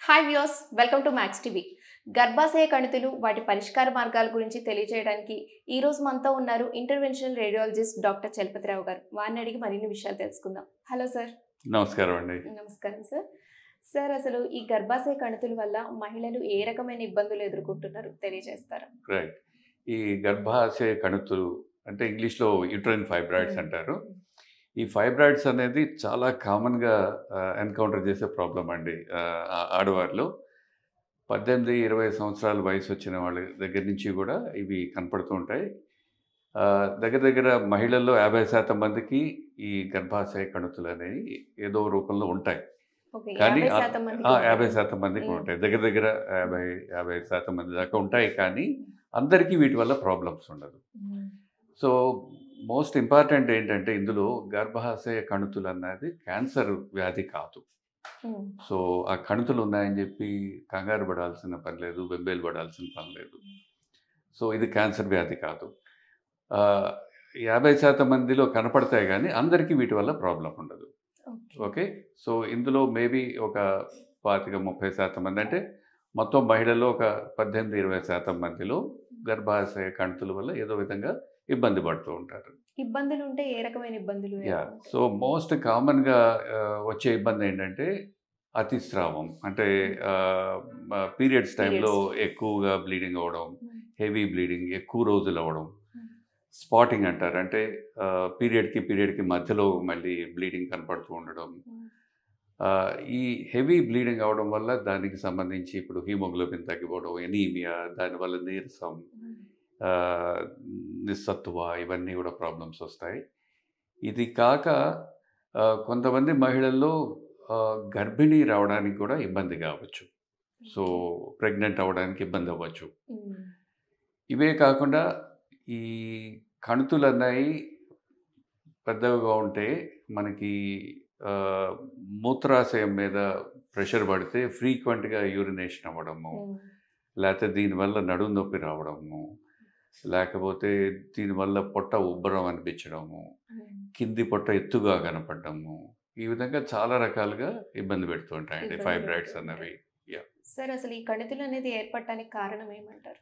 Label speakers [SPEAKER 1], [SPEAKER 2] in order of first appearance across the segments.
[SPEAKER 1] Hi viewers, welcome to max TV. గర్భాశయ కణితులు వాటి పరిష్కార మార్గాల గురించి తెలియజేయడానికి ఈ రోజు మనతో ఉన్నారు ఇంటర్వెన్షనల్ రేడియాలజిస్ట్ డాక్టర్ చలపతిరావు గారు. వారిని అడిగి మరిన్ని విషయాలు తెలుసుకుందాం. Hello sir.
[SPEAKER 2] నమస్కారం అండి.
[SPEAKER 1] నమస్కారం సార్. సార్, అసలు ఈ గర్భాశయ కణితుల వల్ల మహిళలు ఏ రకమైన ఇబ్బందులు ఎదుర్కొంటున్నారు తెలియజేస్తారా?
[SPEAKER 2] రైట్. ఈ గర్భాశయ కణుతులు అంటే ఇంగ్లీష్‌లో యూట్రైన్ ఫైబ్రాయిడ్స్ అంటారు. ఈ ఫైబ్రాయిడ్స్ అనేది చాలా కామన్‌గా ఎన్‌కౌంటర్ చేసే ప్రాబ్లమ్ అండి. ఆడవారిలో 18, 20 సంవత్సరాల వయసు వచ్చిన వాళ్ళ దగ్గర నుంచి కూడా ఇవి కనపడుతూ ఉంటాయి. దగ్గర దగ్గర మహిళల్లో 50% మందికి ఈ గర్భాశయ కణుతులు అనేవి ఏదో రూపంలో ఉంటాయి.
[SPEAKER 1] ఓకే,
[SPEAKER 2] కానీ
[SPEAKER 1] 50% మందికి
[SPEAKER 2] 50% మందికి ఉంటాయి. దగ్గర దగ్గర 50% మంది దాకా ఉంటాయి. కానీ అందరికీ వీటి వల్ల ప్రాబ్లమ్స్ ఉండదు. సో మోస్ట్ ఇంపార్టెంట్ ఏంటంటే ఇందులో గర్భాశయ కణుతులు అన్నది క్యాన్సర్ వ్యాధి కాదు. సో ఆ కణుతులు ఉన్నాయని చెప్పి కంగారు పడాల్సిన పని లేదు, బెంబేలు పడాల్సిన పని లేదు. సో ఇది క్యాన్సర్ వ్యాధి కాదు. 50% మందిలో కనపడతాయి కానీ అందరికీ వీటి వల్ల ప్రాబ్లం ఉండదు. ఓకే. సో ఇందులో మేబీ ఒక 25-30% మంది, అంటే మొత్తం మహిళల్లో ఒక 18-20% మందిలో గర్భాశయ కణుతుల వల్ల ఏదో విధంగా ఇబ్బంది పడుతూ ఉంటారు.
[SPEAKER 1] ఇబ్బందులు ఉంటే ఏ రకమైన ఇబ్బందులు?
[SPEAKER 2] సో మోస్ట్ కామన్గా వచ్చే ఇబ్బంది ఏంటంటే అతిస్రావం, అంటే పీరియడ్స్ టైంలో ఎక్కువగా బ్లీడింగ్ అవ్వడం, హెవీ బ్లీడింగ్ ఎక్కువ రోజులు అవ్వడం, స్పాటింగ్ అంటారు, అంటే పీరియడ్కి మధ్యలో మళ్ళీ బ్లీడింగ్ కనపడుతూ ఉండడం. ఈ హెవీ బ్లీడింగ్ అవడం వల్ల దానికి సంబంధించి ఇప్పుడు హీమోగ్లోబిన్ తగ్గిపోవడం, ఎనీమియా, దానివల్ల నీరసం, నిస్సత్తువ, ఇవన్నీ కూడా ప్రాబ్లమ్స్ వస్తాయి. ఇది కాక కొంతమంది మహిళల్లో గర్భిణీ రావడానికి కూడా ఇబ్బంది కావచ్చు. సో ప్రెగ్నెంట్ అవ్వడానికి ఇబ్బంది అవ్వచ్చు. ఇవే కాకుండా ఈ కణుతులు అన్నాయి పెద్దగా ఉంటే మనకి మూత్రాశయం మీద ప్రెషర్ పడితే ఫ్రీక్వెంట్గా యూరినేషన్ అవ్వడము, లేకపోతే దీనివల్ల నడుము నొప్పి రావడము, లేకపోతే దీనివల్ల పొట్ట ఉబ్బరం అనిపించడము, కింది పొట్ట ఎత్తుగా కనపడము, ఈ విధంగా చాలా రకాలుగా ఇబ్బంది పెడుతూ ఉంటాయండి ఫైబ్రాయిడ్స్ అన్నవి.
[SPEAKER 1] సార్, అసలు ఈ కణితులు అనేది ఏర్పడటానికి కారణం ఏమంటారు?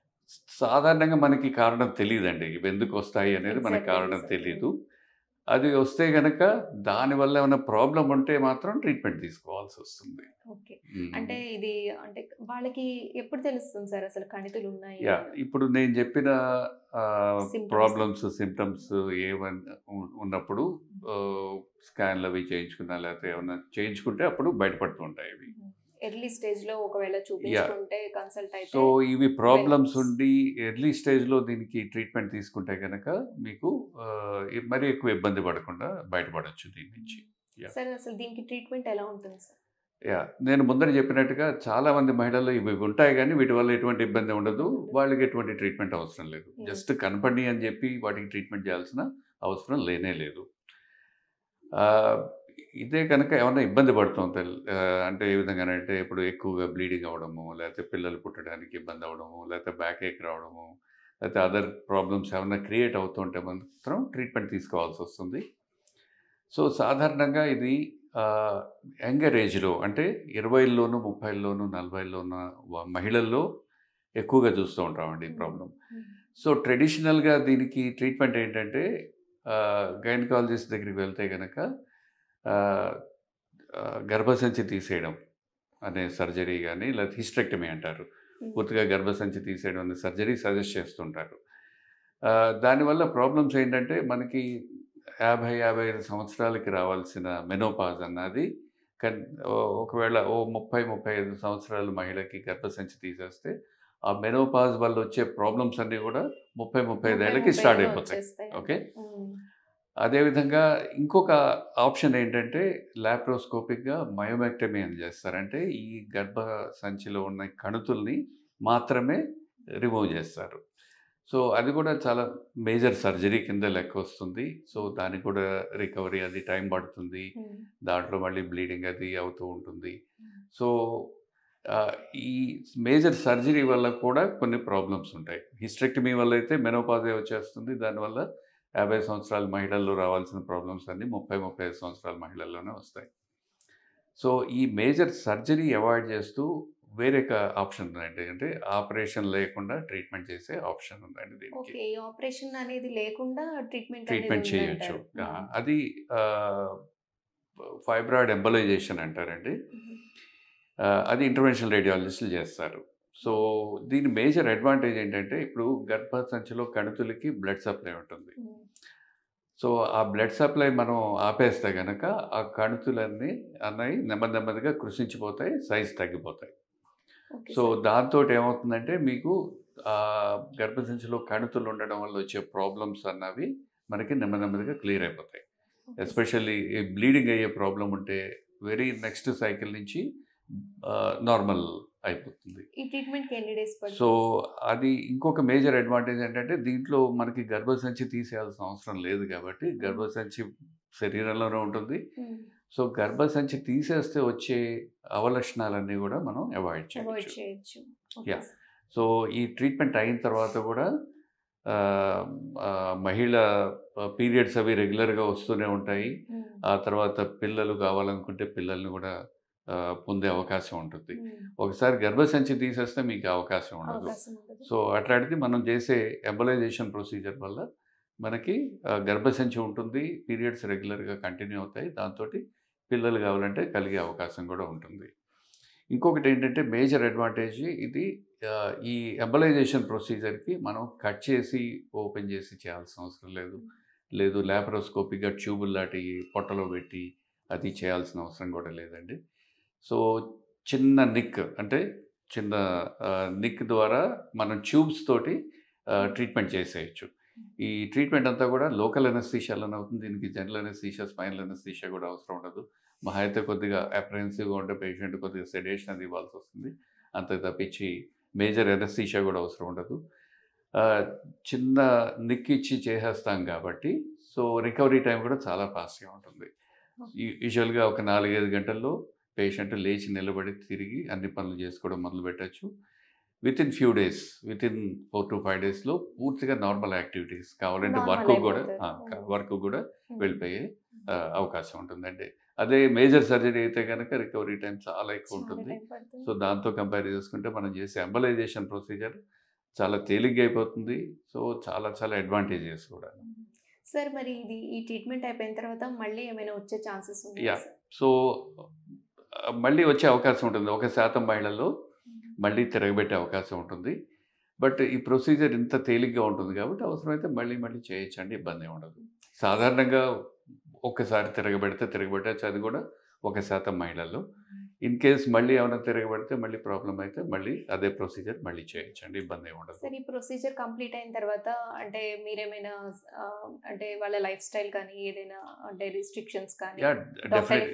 [SPEAKER 2] సాధారణంగా మనకి కారణం తెలియదండి. ఇవి ఎందుకు వస్తాయి అనేది మనకి కారణం తెలీదు. అది వస్తే గనక దానివల్ల ఏమైనా ప్రాబ్లం ఉంటే మాత్రం ట్రీట్మెంట్ తీసుకోవాల్సి వస్తుంది.
[SPEAKER 1] ఓకే. అంటే ఇది అంటే వాళ్ళకి ఎప్పుడు తెలుస్తుంది సార్ అసలు కణితులు ఉన్నాయి?
[SPEAKER 2] ఇప్పుడు నేను చెప్పిన ప్రాబ్లమ్స్, సిమ్టమ్స్ ఏమన్నా ఉన్నప్పుడు స్కాన్లు అవి చేయించుకున్నా, లేకపోతే ఏమన్నా చేయించుకుంటే అప్పుడు బయటపడుతూ ఉంటాయి ఇవి.
[SPEAKER 1] ఎర్లీ స్టేజ్లో ఒకవేళ చూపించుకుంటే కన్సల్ట్ అయితే.
[SPEAKER 2] సో ఇవి ప్రాబ్లమ్స్ ఉండి ఎర్లీ స్టేజ్లో దీనికి ట్రీట్మెంట్ తీసుకుంటే కనుక మీకు మరీ ఎక్కువ ఇబ్బంది పడకుండా బయటపడవచ్చు దీని నుంచి.
[SPEAKER 1] సార్, అసలు దీనికి ట్రీట్మెంట్ ఎలా ఉంటుంది సార్?
[SPEAKER 2] నేను ముందర చెప్పినట్టుగా చాలా మంది మహిళల్లో ఇవి ఉంటాయి కానీ వీటి వల్ల ఎటువంటి ఇబ్బంది ఉండదు. వాళ్ళకి ఎటువంటి ట్రీట్మెంట్ అవసరం లేదు. జస్ట్ కనపడి అని చెప్పి వాటికి ట్రీట్మెంట్ చేయాల్సిన అవసరం లేనే లేదు. ఇదే కనుక ఏమన్నా ఇబ్బంది పడుతుంది అంటే ఏ విధంగానంటే ఇప్పుడు ఎక్కువగా బ్లీడింగ్ అవ్వడము, లేకపోతే పిల్లలు పుట్టడానికి ఇబ్బంది అవ్వడము, లేకపోతే బ్యాక్ ఏక్ రావడము, లేకపోతే అదర్ ప్రాబ్లమ్స్ ఏమన్నా క్రియేట్ అవుతుంటే మాత్రం ట్రీట్మెంట్ తీసుకోవాల్సి వస్తుంది. సో సాధారణంగా ఇది యంగర్ ఏజ్లో, అంటే 20లోను, 30లోను, 40లో ఉన్న మహిళల్లో ఎక్కువగా చూస్తూ ఉంటామండి ఈ ప్రాబ్లం. సో ట్రెడిషనల్గా దీనికి ట్రీట్మెంట్ ఏంటంటే గైనకాలజిస్ట్ దగ్గరికి వెళ్తే కనుక గర్భసంచి తీసేయడం అనే సర్జరీ కానీ, లేదా హిస్టెక్టమీ అంటారు, పూర్తిగా గర్భసంచి తీసేయడం అనే సర్జరీ సజెస్ట్ చేస్తుంటారు. దానివల్ల ప్రాబ్లమ్స్ ఏంటంటే మనకి 50-55 సంవత్సరాలకి రావాల్సిన మెనోపాజ్ అన్నది ఒకవేళ 30-35 సంవత్సరాల మహిళకి గర్భసంచి తీసేస్తే ఆ మెనోపాజ్ వల్ల వచ్చే ప్రాబ్లమ్స్ అన్నీ కూడా 30-35 ఏళ్ళకి స్టార్ట్ అయిపోతాయి. ఓకే. అదేవిధంగా ఇంకొక ఆప్షన్ ఏంటంటే లాప్రోస్కోపిక్గా మయోమెక్టమీ అని చేస్తారంటే ఈ గర్భ సంచిలో ఉన్న కణుతుల్ని మాత్రమే రిమూవ్ చేస్తారు. సో అది కూడా చాలా మేజర్ సర్జరీ కింద లెక్క వస్తుంది. సో దానికి కూడా రికవరీ అది టైం పడుతుంది. దాంట్లో మళ్ళీ బ్లీడింగ్ అది అవుతూ ఉంటుంది. సో ఈ మేజర్ సర్జరీ వల్ల కూడా కొన్ని ప్రాబ్లమ్స్ ఉంటాయి. హిస్టెక్టమీ వల్ల అయితే మెనోపాజే వచ్చేస్తుంది. దానివల్ల 50 సంవత్సరాల మహిళల్లో రావాల్సిన ప్రాబ్లమ్స్ అన్నీ 30-35 సంవత్సరాల మహిళల్లోనే వస్తాయి. సో ఈ మేజర్ సర్జరీ అవాయిడ్ చేస్తూ వేరే ఆప్షన్ ఉందండి. అంటే ఆపరేషన్ లేకుండా ట్రీట్మెంట్ చేసే ఆప్షన్ ఉందండి దీనికి.
[SPEAKER 1] ఓకే. ఆపరేషన్ అనేది లేకుండా ట్రీట్మెంట్ అనేది
[SPEAKER 2] ట్రీట్మెంట్ చేయొచ్చు.
[SPEAKER 1] ఉందంటారు.
[SPEAKER 2] అది ఫైబ్రాయిడ్ ఎంబలైజేషన్ అంటారండి. అది ఇంటర్వెన్షనల్ రేడియాలజిస్టులు చేస్తారు. సో దీని మేజర్ అడ్వాంటేజ్ ఏంటంటే ఇప్పుడు గర్భసంచిలో కణుతులకి బ్లడ్ సప్లై ఉంటుంది. సో ఆ బ్లడ్ సప్లై మనం ఆపేస్తే గనక ఆ కణుతులన్నీ అన్నవి నెమ్మదిగా కృషించిపోతాయి, సైజ్ తగ్గిపోతాయి.
[SPEAKER 1] Okay
[SPEAKER 2] so
[SPEAKER 1] sir.
[SPEAKER 2] దాంతో ఏమవుతుందంటే మీకు గర్భసంచిలో కణుతులు ఉండడం వల్ల వచ్చే ప్రాబ్లమ్స్ అన్నవి మనకి నెమ్మదిగా క్లియర్ అయిపోతాయి.
[SPEAKER 1] Okay sir.
[SPEAKER 2] ఎస్పెషల్లీ ఈ బ్లీడింగ్ అయ్యే ప్రాబ్లం ఉంటే వెరీ నెక్స్ట్ సైకిల్ నుంచి నార్మల్ అయిపోతుంది.
[SPEAKER 1] ఈ ట్రీట్మెంట్‌కి ఎన్ని డేస్
[SPEAKER 2] సో
[SPEAKER 1] పడుతుంది?
[SPEAKER 2] అది ఇంకొక మేజర్ అడ్వాంటేజ్ ఏంటంటే దీంట్లో మనకి గర్భసంచి తీసేయాల్సిన అవసరం లేదు కాబట్టి గర్భసంచి శరీరంలోనే ఉంటుంది. సో గర్భసంచి తీసేస్తే వచ్చే అవలక్షణాలన్నీ కూడా మనం అవాయిడ్
[SPEAKER 1] అవాయిడ్
[SPEAKER 2] చేయొచ్చు.
[SPEAKER 1] చేయొచ్చు.
[SPEAKER 2] యా.
[SPEAKER 1] Okay sir.
[SPEAKER 2] సో ఈ ట్రీట్మెంట్ అయిన తర్వాత కూడా మహిళ పీరియడ్స్ అవి రెగ్యులర్గా వస్తూనే ఉంటాయి. ఆ తర్వాత పిల్లలు కావాలనుకుంటే పిల్లల్ని కూడా పొందే అవకాశం ఉంటుంది. ఒకసారి గర్భసంచి తీసేస్తే మీకు అవకాశం ఉండదు.
[SPEAKER 1] అవకాశం ఉండదు.
[SPEAKER 2] సో అట్లాంటిది మనం చేసే ఎంబలైజేషన్ ప్రొసీజర్ వల్ల మనకి గర్భసంచి ఉంటుంది, పీరియడ్స్ రెగ్యులర్గా కంటిన్యూ అవుతాయి, దాంతో పిల్లలు కావాలంటే కలిగే అవకాశం కూడా ఉంటుంది. ఇంకొకటి ఏంటంటే మేజర్ అడ్వాంటేజ్ ఇది ఈ ఎంబలైజేషన్ ప్రొసీజర్కి మనం కట్ చేసి ఓపెన్ చేసి చేయాల్సిన అవసరం లేదు ల్యాపరోస్కోపిక్గా ట్యూబుల్ లాంటి పొట్టలో పెట్టి అది చేయాల్సిన అవసరం కూడా లేదండి. సో చిన్న నిక్ అంటే చిన్న నిక్ ద్వారా మనం ట్యూబ్స్ తోటి ట్రీట్మెంట్ చేసేయచ్చు. ఈ ట్రీట్మెంట్ అంతా కూడా లోకల్ ఎనస్థీషియాలోనే అవుతుంది. దీనికి జనరల్ ఎనస్థీషియా, స్పైనల్ ఎనస్థీషియా కూడా అవసరం ఉండదు. మహా అయితే కొద్దిగా అప్రెహెన్సివ్గా ఉంటే పేషెంట్ కొద్దిగా సెడేషన్ అది ఇవ్వాల్సి వస్తుంది. అంతే తప్పించి మేజర్ ఎనస్థీషియా కూడా అవసరం ఉండదు. చిన్న నిక్ ఇచ్చి చేసేస్తాం కాబట్టి సో రికవరీ టైం కూడా చాలా ఫాస్ట్గా ఉంటుంది. యూజువల్గా ఒక 4-5 గంటల్లో పేషెంట్ లేచి నిలబడి తిరిగి అన్ని పనులు చేసుకోవడం మొదలు పెట్టచ్చు. వితిన్ 4 to 5 డేస్లో పూర్తిగా నార్మల్ యాక్టివిటీస్ కావాలంటే వర్క్ కూడా వెళ్ళిపోయే అవకాశం ఉంటుందండి. అదే మేజర్ సర్జరీ అయితే కనుక రికవరీ టైం చాలా ఎక్కువ ఉంటుంది. సో దాంతో కంపేర్ చేసుకుంటే మనం చేసే ఎంబలైజేషన్ ప్రొసీజర్ చాలా తేలిగ్గా అయిపోతుంది. సో చాలా అడ్వాంటేజెస్ కూడా.
[SPEAKER 1] సార్ మరి ఈ ట్రీట్మెంట్ అయిపోయిన తర్వాత మళ్ళీ ఏమైనా వచ్చే ఛాన్సెస్ ఉన్నాయా?
[SPEAKER 2] సో మళ్ళీ వచ్చే అవకాశం ఉంటుంది. 1% మహిళల్లో మళ్ళీ తిరగబెట్టే అవకాశం ఉంటుంది. బట్ ఈ ప్రొసీజర్ ఇంత తేలిగ్గా ఉంటుంది కాబట్టి అవసరమైతే మళ్ళీ చేయొచ్చండి, ఇబ్బంది ఏమి ఉండదు. సాధారణంగా ఒక్కసారి తిరగబెట్టచ్చు, అది కూడా 1% మహిళల్లో. ఇన్ కేస్ మళ్ళీ ఏమైనా తిరగబడితే మళ్ళీ ప్రాబ్లం అయితే మళ్ళీ అదే ప్రొసీజర్ మళ్ళీ చేయొచ్చండి, ఇబ్బంది ఏమి ఉండదు.
[SPEAKER 1] సార్ ఈ ప్రొసీజర్ కంప్లీట్ అయిన తర్వాత అంటే మీరేమైనా అంటే వాళ్ళ లైఫ్ స్టైల్ కానీ ఏదైనా అంటే రిస్ట్రిక్షన్స్ కానీ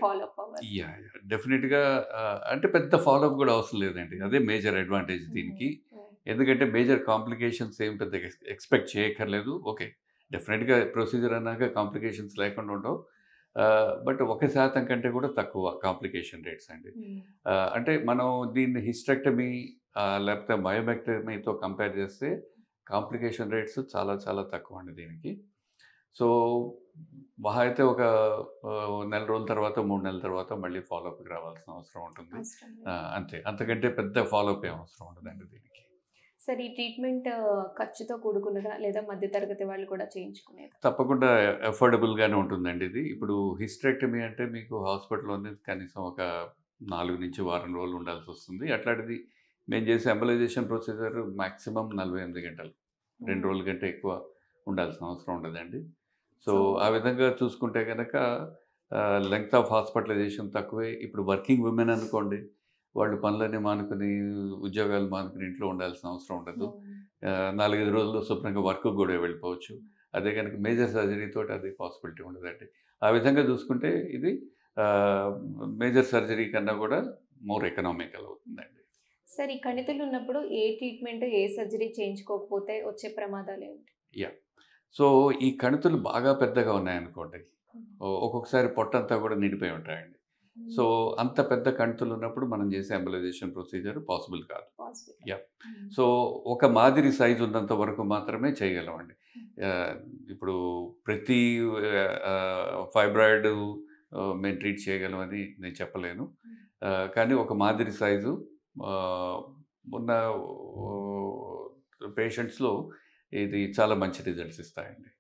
[SPEAKER 1] ఫాలో అప్ అవ్వాలి?
[SPEAKER 2] డెఫినెట్గా అంటే పెద్ద ఫాలో అప్ కూడా అవసరం లేదండి. అదే మేజర్ అడ్వాంటేజ్ దీనికి. ఎందుకంటే మేజర్ కాంప్లికేషన్స్ ఏం పెద్ద ఎక్స్పెక్ట్ చేయక్కర్లేదు. ఓకే, డెఫినెట్గా ప్రొసీజర్ అన్నాక కాంప్లికేషన్స్ లేకుండా ఉండవు. బట్ 1% కంటే కూడా తక్కువ కాంప్లికేషన్ రేట్స్ అండి. అంటే మనం దీన్ని హిస్టెక్టమీ లేకపోతే మయోమెక్టమీతో కంపేర్ చేస్తే కాంప్లికేషన్ రేట్స్ చాలా తక్కువ అండి దీనికి. సో మహా అయితే ఒక నెల రోజుల తర్వాత 3 నెలల తర్వాత మళ్ళీ ఫాలోఅప్కి రావాల్సిన అవసరం ఉంటుంది. అంతే, అంతకంటే పెద్ద ఫాలోఅప్ ఏం అవసరం ఉండదండి దీనికి.
[SPEAKER 1] సార్ ఈ ట్రీట్మెంట్ ఖర్చుతో కూడుకున్నదా లేదా మధ్యతరగతి వాళ్ళు కూడా చేయించుకునేదా?
[SPEAKER 2] తప్పకుండా అఫోర్డబుల్గానే ఉంటుందండి ఇది. ఇప్పుడు హిస్టెక్టమీ అంటే మీకు హాస్పిటల్లోనే కనీసం ఒక 4 నుంచి వారం రోజులు ఉండాల్సి వస్తుంది. అట్లాంటిది మేము చేసే ఎంబలైజేషన్ ప్రొసీజర్ మ్యాక్సిమం 48 గంటలు, 2 రోజుల కంటే ఎక్కువ ఉండాల్సిన అవసరం ఉండదండి. సో ఆ విధంగా చూసుకుంటే కనుక లెంగ్త్ ఆఫ్ హాస్పిటలైజేషన్ తక్కువే. ఇప్పుడు వర్కింగ్ ఉమెన్ అనుకోండి, వాళ్ళు పనులన్నీ మానుకుని ఉద్యోగాలు మానుకుని ఇంట్లో ఉండాల్సిన అవసరం ఉండదు. 4-5 రోజుల్లో శుభ్రంగా వర్క్ కూడా వెళ్ళిపోవచ్చు. అదే కనుక మేజర్ సర్జరీ తోటి అది పాసిబిలిటీ ఉండదండి. ఆ విధంగా చూసుకుంటే ఇది మేజర్ సర్జరీ కన్నా కూడా మోర్ ఎకనామికల్ అవుతుందండి.
[SPEAKER 1] సార్ ఈ కణితులు ఉన్నప్పుడు ఏ ట్రీట్మెంట్ ఏ సర్జరీ చేయించుకోకపోతే వచ్చే ప్రమాదాలు ఏంటి?
[SPEAKER 2] సో ఈ కణితులు బాగా పెద్దగా ఉన్నాయనుకోండి, ఒక్కొక్కసారి పొట్టంతా కూడా నిండిపోయి ఉంటాయండి. సో అంత పెద్ద కణితులు ఉన్నప్పుడు మనం చేసే ఎంబలైజేషన్ ప్రొసీజర్ పాసిబుల్ కాదు. సో ఒక మాదిరి సైజు ఉన్నంత వరకు మాత్రమే చేయగలమండి. ఇప్పుడు ప్రతి ఫైబ్రాయిడ్ మేము ట్రీట్ చేయగలమని నేను చెప్పలేను. కానీ ఒక మాదిరి సైజు ఉన్న పేషెంట్స్‌లో ఇది చాలా మంచి రిజల్ట్స్ ఇస్తాయండి.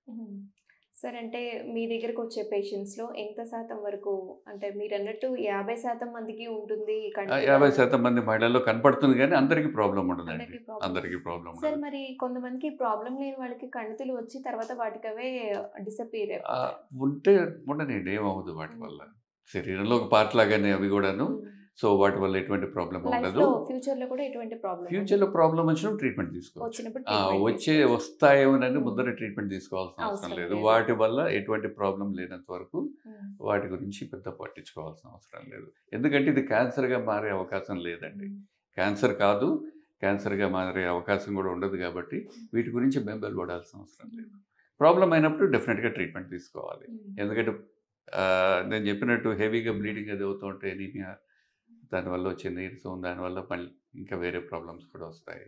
[SPEAKER 1] సార్ అంటే మీ దగ్గరకు వచ్చే పేషెంట్స్‌లో ఎంత శాతం వరకు అంటే మీరన్నట్టు 50% మందికి ఉంటుంది కంటిలో
[SPEAKER 2] 50% మంది మహిళల్లో కనపడుతుంది గానీ అందరికీ ప్రాబ్లమ్ ఉండదండి.
[SPEAKER 1] అందరికీ ప్రాబ్లమ్.
[SPEAKER 2] అందరికీ ప్రాబ్లమ్
[SPEAKER 1] సార్
[SPEAKER 2] ఉండదు.
[SPEAKER 1] మరి కొంతమందికి ప్రాబ్లమ్ లేని వాళ్ళకి కణితులు వచ్చి తర్వాత వాటికవే డిసపియర్ అయిపోతాయి.
[SPEAKER 2] ఉంటే ఉండనియండి, ఏమవ్వదు వాటి వల్ల. శరీరంలో ఒక పార్ట్ లాగానే అవి గూడాను. సో, వాటి వల్ల ఎటువంటి ప్రాబ్లమ్ ఉండదు.
[SPEAKER 1] లైఫ్‌లో ఫ్యూచర్‌లో కూడా ఎటువంటి ప్రాబ్లమ్
[SPEAKER 2] ఫ్యూచర్‌లో ప్రాబ్లమ్ వచ్చినప్పుడు ట్రీట్మెంట్ తీసుకోవచ్చు.
[SPEAKER 1] వచ్చినప్పుడు ట్రీట్మెంట్ తీసుకోవచ్చు.
[SPEAKER 2] వస్తాయేమోనని ముద్దర ట్రీట్మెంట్ తీసుకోవాల్సిన అవసరం
[SPEAKER 1] అవసరం
[SPEAKER 2] లేదు.
[SPEAKER 1] లేదు.
[SPEAKER 2] వాటి వల్ల ఎటువంటి ప్రాబ్లమ్ లేనంత వరకు
[SPEAKER 1] ఉమ్.
[SPEAKER 2] వాటి గురించి పెద్ద పట్టించుకోవాల్సిన అవసరం లేదు. ఎందుకంటే ఇది క్యాన్సర్‌గా మారే అవకాశం లేదండి. క్యాన్సర్ కాదు, క్యాన్సర్‌గా మారే అవకాశం కూడా ఉండదు కాబట్టి వీటి గురించి బెంబేలు పడాల్సిన అవసరం లేదు. ప్రాబ్లమ్ అయినప్పుడు డెఫినెట్‌గా ట్రీట్మెంట్ తీసుకోవాలి. ఎందుకంటే నేను చెప్పినట్టు హెవీగా బ్లీడింగ్ అది అవుతూ ఉంటే ఎనీమియా, దానివల్ల వచ్చే నీరసం, దానివల్ల మళ్ళీ ఇంకా వేరే ప్రాబ్లమ్స్ కూడా వస్తాయి.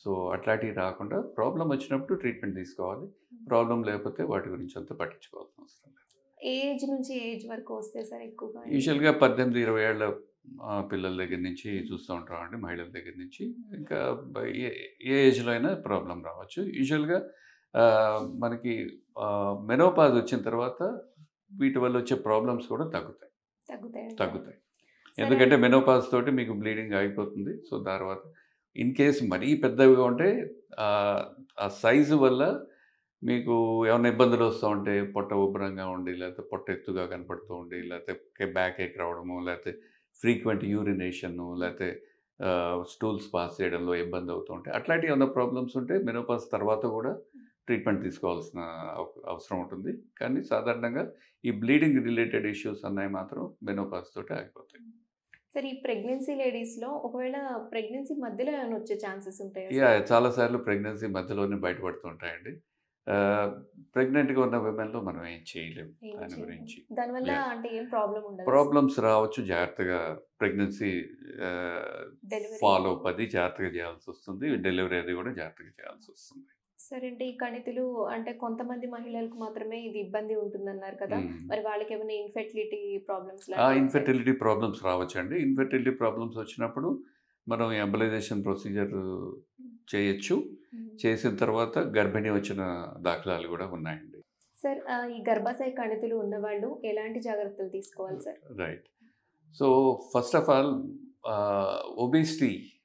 [SPEAKER 2] సో, అట్లాంటివి రాకుండా ప్రాబ్లమ్ వచ్చినప్పుడు ట్రీట్మెంట్ తీసుకోవాలి. ప్రాబ్లమ్ లేకపోతే వాటి గురించి అంత పట్టించుకోవాల్సిన అవసరం లేదు.
[SPEAKER 1] ఏజ్ నుంచి ఏజ్ వరకు వస్తే సార్ ఎక్కువగా
[SPEAKER 2] యూజువల్‌గా 18, 20 ఏళ్ల పిల్లల దగ్గర నుంచి చూస్తూ ఉంటామండి, మహిళల దగ్గర నుంచి. ఇంకా ఏ ఏ ఏజ్‌లో అయినా ప్రాబ్లమ్ రావచ్చు. యూజువల్‌గా మనకి మెనోపాజ్ వచ్చిన తర్వాత వీటి వల్ల వచ్చే ప్రాబ్లమ్స్ కూడా తగ్గుతాయి. తగ్గుతాయి.
[SPEAKER 1] సరే.
[SPEAKER 2] ఎందుకంటే మెనోపాజ్ తోటి మీకు బ్లీడింగ్ ఆగిపోతుంది. సో, తర్వాత ఇన్ కేస్ మరీ పెద్దవిగా ఉంటే ఆ సైజు వల్ల మీకు ఏమన్నా ఇబ్బందులు వస్తూ ఉంటే, పొట్ట ఉబ్బరంగా ఉండి, లేకపోతే పొట్ట ఎత్తుగా కనపడుతూ ఉండి, లేకపోతే బ్యాక్ ఏక్ రావడము, లేకపోతే ఫ్రీక్వెంట్ యూరినేషను, లేకపోతే స్టూల్స్ పాస్ చేయడంలో ఇబ్బంది అవుతూ ఉంటాయి. అట్లాంటివి ఏమన్నా ప్రాబ్లమ్స్ ఉంటే మెనోపాజ్ తర్వాత కూడా ట్రీట్మెంట్ తీసుకోవాల్సిన అవసరం ఉంటుంది. కానీ సాధారణంగా ఈ బ్లీడింగ్ రిలేటెడ్ ఇష్యూస్ అన్నవి మాత్రం మెనోపాజ్ తోటి ఆగిపోతాయి.
[SPEAKER 1] సరే ఈ ప్రెగ్నెన్సీ లేడీస్‌లో ఒకవేళ ప్రెగ్నెన్సీ మధ్యలో ఏమైనా వచ్చే ఛాన్సెస్ ఉంటాయా సార్?
[SPEAKER 2] యాహ్! చాలా సార్లు ప్రెగ్నెన్సీ మధ్యలోనే బయటపడుతూ ఉంటాయండి. ప్రెగ్నెంట్‌గా ఉన్న విమెన్‌లో మనం ఏం చేయలేము
[SPEAKER 1] ఏం
[SPEAKER 2] దాని
[SPEAKER 1] చేయలేము.
[SPEAKER 2] గురించి.
[SPEAKER 1] దానివల్ల
[SPEAKER 2] యాహ్!
[SPEAKER 1] అంటే ఏం ప్రాబ్లమ్ ఉండదా సార్?
[SPEAKER 2] ప్రాబ్లమ్స్ రావచ్చు. జాగ్రత్తగా ప్రెగ్నెన్సీ ఆహ్,
[SPEAKER 1] డెలివరీ
[SPEAKER 2] ఫాలో అప్ అది జాగ్రత్తగా చేయాల్సొస్తుంది. డెలివరీ అది కూడా జాగ్రత్తగా చేయాల్సొస్తుంది.
[SPEAKER 1] సరే అంటే ఈ కణితులు అంటే కొంతమంది మహిళలకు మాత్రమే ఇది ఇబ్బంది ఉంటుందన్నారు కదా!
[SPEAKER 2] హ్మ్.
[SPEAKER 1] మరి వాళ్ళకేమైనా ఇన్ఫెర్టిలిటీ ప్రాబ్లమ్స్ లాంటివి ఉంటాయా?
[SPEAKER 2] ఇన్ఫెర్టిలిటీ ప్రాబ్లమ్స్ రావచ్చండి. ఇన్ఫెర్టిలిటీ ప్రాబ్లమ్స్ వచ్చినప్పుడు మనం ఎంబలైజేషన్ ప్రొసీజర్ చేయొచ్చు. చేసిన తర్వాత గర్భిణీ వచ్చిన దాఖలాలు కూడా ఉన్నాయండి.
[SPEAKER 1] సార్ ఈ గర్భాశయ కణితులు ఉన్నవాళ్ళు ఎలాంటి జాగ్రత్తలు తీసుకోవాలి sir?
[SPEAKER 2] Right. So, first of all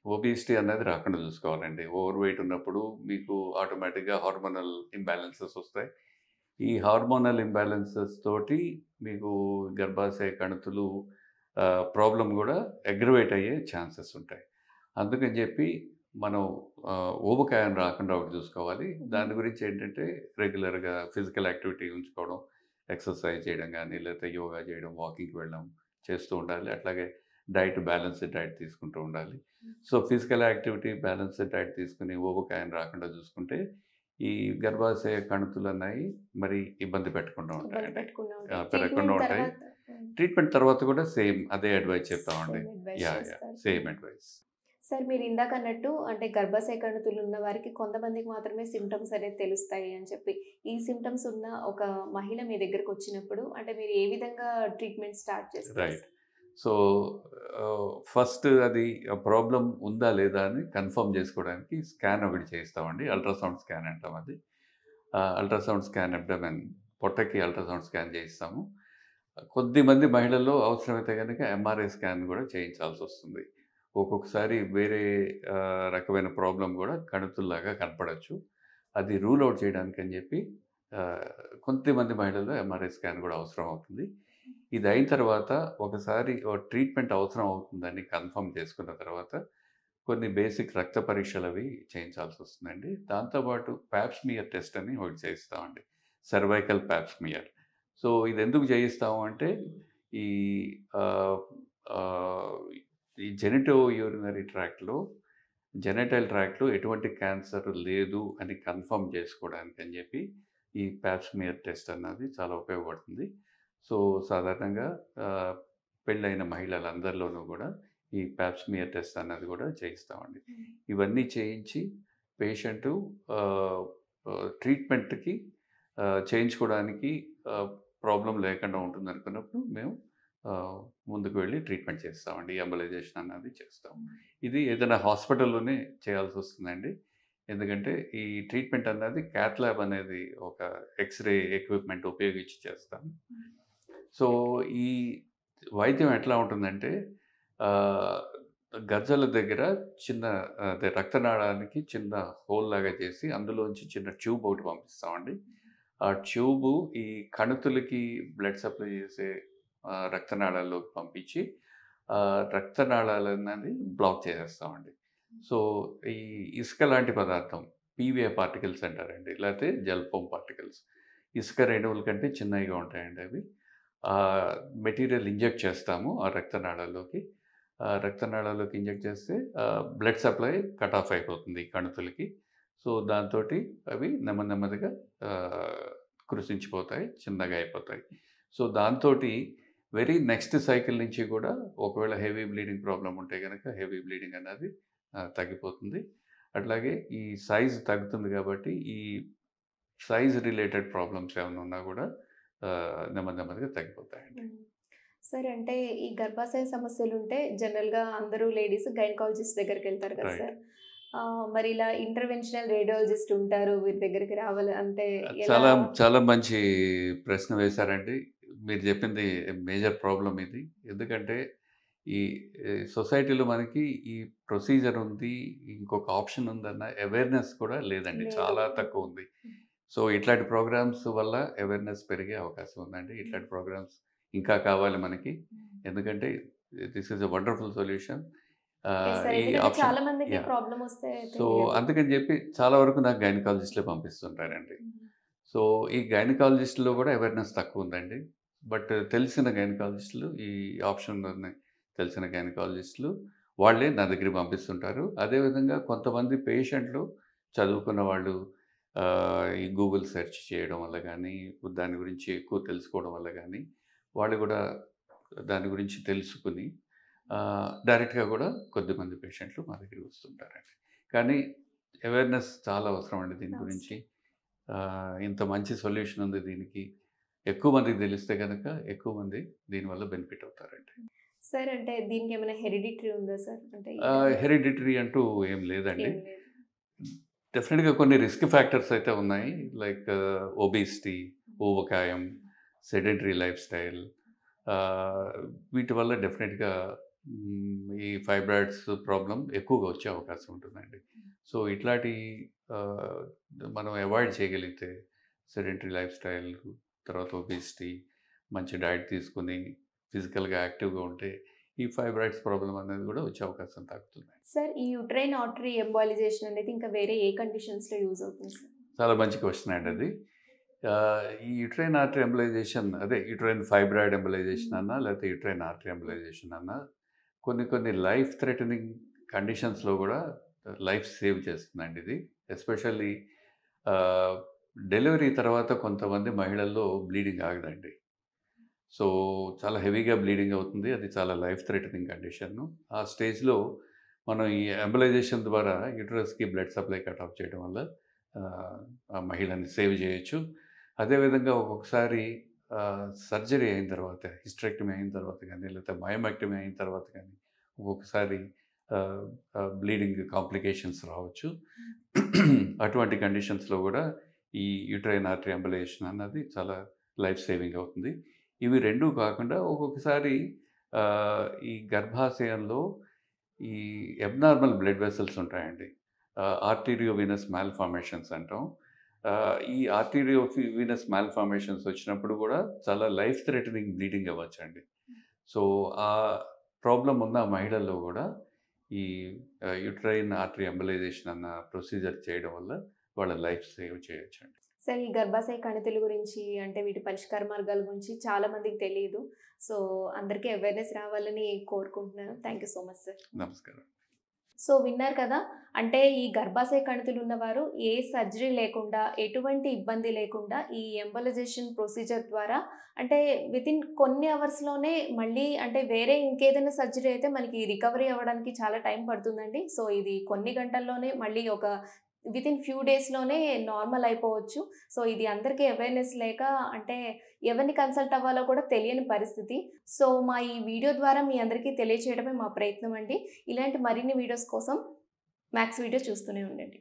[SPEAKER 2] obesity అనేది రాకుండా చూసుకోవాలండి. ఓవర్ వెయిట్ ఉన్నప్పుడు మీకు ఆటోమేటిక్‌గా హార్మోనల్ ఇంబాలెన్సెస్ వస్తాయి. ఈ హార్మోనల్ ఇంబాలెన్సెస్ తోటి మీకు గర్భాశయ కణితులు ప్రాబ్లమ్ కూడా అగ్రవేట్ అయ్యే ఛాన్సెస్ ఉంటాయి. అందుకని చెప్పి మనం ఊబకాయం రాకుండా ఒకటి చూసుకోవాలి. దాని గురించి ఏంటంటే రెగ్యులర్‌గా ఫిజికల్ యాక్టివిటీ ఉంచుకోవడం, ఎక్సర్సైజ్ చేయడం గానీ, లేకపోతే యోగా చేయడం, వాకింగ్‌కి వెళ్ళడం చేస్తూ ఉండాలి. అట్లాగే బ్యాలెన్స్‌డ్ డైట్ తీసుకుంటూ ఉండాలి. So, physical activity, balanced diet తీసుకొని ఊబకాయం రాకుండా చూసుకుంటే, ఈ గర్భాశయ కణుతులన్నయి మరి ఇబ్బంది పెట్టకుండా
[SPEAKER 1] ఇబ్బంది
[SPEAKER 2] ఉంటాయండి.
[SPEAKER 1] పెట్టకుండా
[SPEAKER 2] పెరగకుండా
[SPEAKER 1] ట్రీట్మెంట్
[SPEAKER 2] ఉంటాయి.
[SPEAKER 1] తర్వాత
[SPEAKER 2] ట్రీట్మెంట్ తర్వాత కూడా సేమ్ అదే అడ్వైస్ చెప్తామండి.
[SPEAKER 1] Same advice
[SPEAKER 2] yeah!
[SPEAKER 1] చేస్తారు.
[SPEAKER 2] Same advice.
[SPEAKER 1] సార్ మీరు ఇందాక అన్నట్టు అంటే గర్భాశయ కణితులు ఉన్న వారికి కొంతమందికి మాత్రమే సిమ్టమ్స్ అనేది తెలుస్తాయి అని చెప్పి. ఈ సిమ్టమ్స్ ఉన్న ఒక మహిళ మీ దగ్గరకు వచ్చినప్పుడు అంటే మీరు ఏ విధంగా ట్రీట్మెంట్ స్టార్ట్ చేస్తారు
[SPEAKER 2] రైట్.
[SPEAKER 1] సార్?
[SPEAKER 2] సో, ఫస్ట్ అది ప్రాబ్లమ్ ఉందా లేదా అని కన్ఫర్మ్ చేసుకోవడానికి స్కాన్ ఒకటి చేయిస్తామండి. అల్ట్రాసౌండ్ స్కాన్ అంటాం అది. అల్ట్రాసౌండ్ స్కాన్ అబ్డోమెన్, పొట్టకి అల్ట్రాసౌండ్ స్కాన్ చేయిస్తాము. కొద్దిమంది మహిళల్లో అవసరమైతే గనక ఎంఆర్ఐ స్కాన్ కూడా చేయించాల్సొస్తుంది. ఒక్కొక్కసారి వేరే రకమైన ప్రాబ్లమ్ కూడా కణుతుల్లాగా కనపడొచ్చు. అది రూల్ ఔట్ చేయడానికని చెప్పి ఆహ్, కొంతమంది మహిళల్లో ఎంఆర్ఐ స్కాన్ కూడా అవసరం అవుతుంది. ఇది అయిన తర్వాత ఒకసారి ట్రీట్మెంట్ అవసరం అవుతుందని కన్ఫర్మ్ చేసుకున్న తర్వాత కొన్ని బేసిక్ రక్త పరీక్షలవి చేయించాల్సొస్తుందండి. దాంతో పాటు పాప్ స్మియర్ టెస్ట్ అని ఒకటి చేయిస్తామండి. Cervical pap smear. సో, ఇదెందుకు చేయిస్తాము అంటే ఈ ఆహ్, ఆహ్, ఈ జెనిటో యూరినరీ జెనిటల్ ట్రాక్ట్‌లో ఎటువంటి క్యాన్సర్ లేదు అని కన్ఫర్మ్ చేసుకోవడానికని చెప్పి ఈ పాప్ స్మియర్ టెస్ట్ అన్నది చాలా ఉపయోగపడుతుంది. సో, సాధారణంగా ఆహ్, పెళ్ళైన మహిళలందరిలోనూ కూడా ఈ పాప్ స్మియర్ టెస్ట్ అన్నది కూడా చేయిస్తామండి. ఇవన్నీ చేయించి పేషెంటు ఆహ్, ఆహ్, ట్రీట్మెంట్‌కి చేయించుకోవడానికి ప్రాబ్లమ్ లేకుండా ఉంటుందనుకున్నప్పుడు మేము ముందుకు వెళ్ళి ట్రీట్మెంట్ చేస్తామండి. ఎంబలైజేషన్ అన్నది చేస్తాం. ఇది ఏదైనా హాస్పిటల్‌లోనే చేయాల్సి వస్తుందండి. ఎందుకంటే ఈ ట్రీట్మెంట్ అన్నది క్యాత్ ల్యాబ్ అనేది ఒక ఎక్స్‌రే ఎక్విప్‌మెంట్ ఉపయోగించి చేస్తాం. సో, ఈ వైద్యం ఎట్లా ఉంటుందంటే ఆహ్, గజ్జల దగ్గర చిన్న అదే రక్తనాళానికి చిన్న హోల్ లాగా చేసి అందులోంచి చిన్న ట్యూబ్ ఒకటి పంపిస్తామండి. ఆ ట్యూబు ఈ కణుతులకి బ్లడ్ సప్లై చేసే రక్తనాళాల్లోకి పంపించి రక్తనాళాలన్నది బ్లాక్ చేసేస్తామండి. సో, ఈ ఇసుక లాంటి పదార్థం పీవీఏ పార్టికల్స్ అంటారండి. లేతే జెల్ ఫోమ్ పార్టికల్స్. ఇసుక రేణువుల కంటే చిన్నవిగా ఉంటాయండి అవి. మెటీరియల్ ఇంజెక్ట్ చేస్తాము ఆ రక్తనాళాల్లోకి. రక్తనాళాల్లోకి ఇంజెక్ట్ చేస్తే బ్లడ్ సప్లై కట్ ఆఫ్ అయిపోతుంది ఈ కణుతులకి. సో, దాంతోటి అవి నెమ్మదిగా కృషించిపోతాయి. చిన్నగా అయిపోతాయి. సో, దాంతోటి వెరీ నెక్స్ట్ సైకిల్ నుంచి కూడా ఒకవేళ హెవీ బ్లీడింగ్ ప్రాబ్లమ్ ఉంటే గనక హెవీ బ్లీడింగ్ అన్నది తగ్గిపోతుంది. అట్లాగే ఈ సైజ్ తగ్గుతుంది కాబట్టి ఈ సైజ్ రిలేటెడ్ ప్రాబ్లమ్స్ ఏమైనా ఉన్నా కూడా నెమ్మదిగా తగ్గిపోతాయండి.
[SPEAKER 1] సరే అంటే ఈ గర్భాశయ సమస్యలుంటే జనరల్‌గా అందరూ లేడీస్ గైనకాలజిస్ట్ దగ్గరికెళ్తారు కదా
[SPEAKER 2] రైట్.
[SPEAKER 1] సార్! మరి ఇలా ఇంటర్వెన్షనల్ రేడియాలజిస్ట్ ఉంటారు. వీరి దగ్గరికి రావాలి అంటే ఎలా?
[SPEAKER 2] చాలా చాలా మంచి ప్రశ్న వేశారండి. మీరు చెప్పింది మేజర్ ప్రాబ్లమ్ ఇది. ఎందుకంటే ఈ సొసైటీలో మనకి ఈ ప్రొసీజర్ ఉంది. ఇంకొక ఆప్షన్ ఉందన్న అవేర్‌నెస్ కూడా లేదండి.
[SPEAKER 1] లేదు.
[SPEAKER 2] చాలా తక్కువుంది. సో, ఇట్లాంటి ప్రోగ్రామ్స్ వల్ల అవేర్‌నెస్ పెరిగే అవకాశం ఉందండి. ఇట్లాంటి ప్రోగ్రామ్స్ ఇంకా కావాలి మనకి. ఎందుకంటే this is a wonderful solution.
[SPEAKER 1] Yes sir.
[SPEAKER 2] ఈ
[SPEAKER 1] ఎందుకంటే
[SPEAKER 2] ఆప్షన్
[SPEAKER 1] చాలా మందికి
[SPEAKER 2] యాహ్!
[SPEAKER 1] ప్రాబ్లమ్ వస్తే
[SPEAKER 2] సో,
[SPEAKER 1] తెలియదు.
[SPEAKER 2] అందుకని చెప్పి చాలా వరకు నాకు గైనకాలజిస్ట్‌లే పంపిస్తుంటారండి. సో, ఈ గైనకాలజిస్ట్‌లో కూడా అవేర్‌నెస్ తక్కువుందండి. బట్ తెలిసిన గైనకాలజిస్ట్‌లు ఈ ఆప్షన్ ఉన్నాయి. తెలిసిన గైనకాలజిస్ట్‌లు వాళ్ళే నా దగ్గరికి పంపిస్తుంటారు. అదేవిధంగా కొంతమంది పేషెంట్‌లు చదువుకున్న వాళ్ళు ఈ గూగుల్ సెర్చ్ చేయడం వల్ల గానీ, దాని గురించి ఎక్కువ తెలుసుకోవడం వల్ల గానీ, వాళ్ళు కూడా దాని గురించి తెలుసుకొని డైరెక్ట్‌గా కూడా కొద్దిమంది పేషెంట్‌లు మా దగ్గరికి వస్తుంటారండి. కానీ అవేర్‌నెస్ చాలా అవసరం అండి దీని గురించి. ఇంత మంచి సొల్యూషన్ ఉంది దీనికి. ఎక్కువ మందికి తెలిస్తే గనక ఎక్కువ మంది దీనివల్ల బెనిఫిట్ అవుతారండి.
[SPEAKER 1] సార్ అంటే దీనికేమైనా హెరిడిటరీ ఉందా సార్? అంటే ఈ గర్భాశయ
[SPEAKER 2] హెరిడిటరీ అంటూ ఏం లేదండి.
[SPEAKER 1] ఏం లేదు.
[SPEAKER 2] డెఫినిట్‌గా కొన్ని రిస్క్ ఫ్యాక్టర్స్ అయితే ఉన్నాయి. లైక్ ఒబేసిటీ, ఊబకాయం, సెడెంటరీ లైఫ్ స్టైల్ ఆహ్, వీటి వల్ల డెఫినిట్‌గా ఈ ఫైబ్రాయిడ్స్ ప్రాబ్లమ్ ఎక్కువగా వచ్చే అవకాశం ఉంటుందండి. సో, ఇట్లాంటి ఆహ్, మనం అవాయిడ్ చేయగలిగితే సెడెంటరీ లైఫ్ స్టైల్, తర్వాత ఒబేసిటీ, మంచి డైట్ తీసుకొని ఫిజికల్‌గా యాక్టివ్‌గా ఉంటే ఈ ఫైబ్రాయిడ్స్ ప్రాబ్లమ్ అనేది కూడా వచ్చే అవకాశం తగ్గుతుంది.
[SPEAKER 1] సార్ ఈ యూట్రైన్ ఆర్టరీ ఎంబాలిజేషన్ అనేది ఇంకా వేరే ఏ కండిషన్స్‌లో యూజ్ అవుతుంది సార్?
[SPEAKER 2] చాలా మంచి క్వెషన్ అండి అది. ఈ యుట్రైన్ ఆర్టరీ ఎంబలైజేషన్ అదే యుట్రైన్ ఫైబ్రాయిడ్ ఎంబలైజేషన్ అన్నా, లేకపోతే యుట్రైన్ ఆర్టరీ ఎంబలైజేషన్ అన్నా కొన్ని లైఫ్ థ్రెటనింగ్ కండిషన్స్‌లో గూడా లైఫ్ సేవ్ చేస్తుందండి ఇది. ఎస్పెషల్లీ ఆహ్, డెలివరీ తర్వాత కొంతమంది మహిళల్లో బ్లీడింగ్ ఆగదండి. సో, చాలా హెవీగా బ్లీడింగ్ అవుతుంది. అది చాలా లైఫ్ థ్రెటనింగ్ కండిషను. ఆ స్టేజ్‌లో మనం ఈ ఎంబలైజేషన్ ద్వారా యూటరస్‌కి బ్లడ్ సప్లై కట్ ఆఫ్ చేయడం వల్ల ఆ మహిళని సేవ్ చేయొచ్చు. అదేవిధంగా ఒక్కొక్కసారి సర్జరీ అయిన తర్వాత హిస్టరెక్టమీ అయిన తర్వాత గానీ, లేకపోతే మయోమెక్టమీ అయిన తర్వాత గానీ, ఒక్కొక్కసారి ఆహ్, బ్లీడింగ్ కాంప్లికేషన్స్ రావచ్చు. అటువంటి కండిషన్స్‌లో గూడా ఈ యూట్రైన్ ఆర్టరీ ఎంబలైజేషన్ అన్నది చాలా లైఫ్ సేవింగ్ అవుతుంది. ఇవి 2 కాకుండా ఒక్కొక్కసారి ఈ గర్భాశయంలో ఈ అబ్నార్మల్ బ్లడ్ వెసెల్స్ ఉంటాయండి. ఆర్టీరియోవీనస్ మాల్‌ఫార్మేషన్స్ అంటాం. ఈ ఆర్టీరియోవీనస్ మాల్‌ఫార్మేషన్స్ వచ్చినప్పుడు గూడా చాలా లైఫ్ థ్రెటనింగ్ బ్లీడింగ్ అవ్వచ్చండి. సో, ఆ ప్రాబ్లమ్ ఉన్న మహిళల్లో గూడా ఈ యూట్రైన్ ఆర్టరీ ఎంబలైజేషన్ అన్న ప్రొసీజర్ చేయడం వల్ల వాళ్ళ లైఫ్ సేవ్ చేయొచ్చండి.
[SPEAKER 1] సార్ ఈ గర్భాశయ కణితుల గురించి అంటే వీటి పరిష్కార మార్గాల గురించి చాలా మందికి తెలీదు. సో, అందరికీ అవేర్‌నెస్ రావాలని కోరుకుంటున్నాను. Thank you so much sir.
[SPEAKER 2] నమస్కారం.
[SPEAKER 1] సో, విన్నారు కదా! అంటే ఈ గర్భాశయ కణితులు ఉన్నవారు ఏ సర్జరీ లేకుండా, ఎటువంటి ఇబ్బంది లేకుండా ఈ ఎంబోలైజేషన్ ప్రొసీజర్ ద్వారా అంటే వితిన్ కొన్ని అవర్స్‌లోనే మళ్ళీ అంటే వేరే ఇంకేదైనా సర్జరీ అయితే మనకి రికవరీ అవ్వడానికి చాలా టైం పడుతుందండి. సో, ఇది కొన్ని గంటల్లోనే మళ్ళీ ఒక వితిన్ ఫ్యూ డేస్లోనే నార్మల్ అయిపోవచ్చు. సో ఇది అందరికీ అవేర్నెస్ లేక అంటే ఎవరిని కన్సల్ట్ అవ్వాలో కూడా తెలియని పరిస్థితి. సో మా ఈ వీడియో ద్వారా మీ అందరికీ తెలియచేయడమే మా ప్రయత్నం అండి. ఇలాంటి మరిన్ని వీడియోస్ కోసం మ్యాక్స్ వీడియో చూస్తూనే ఉండండి.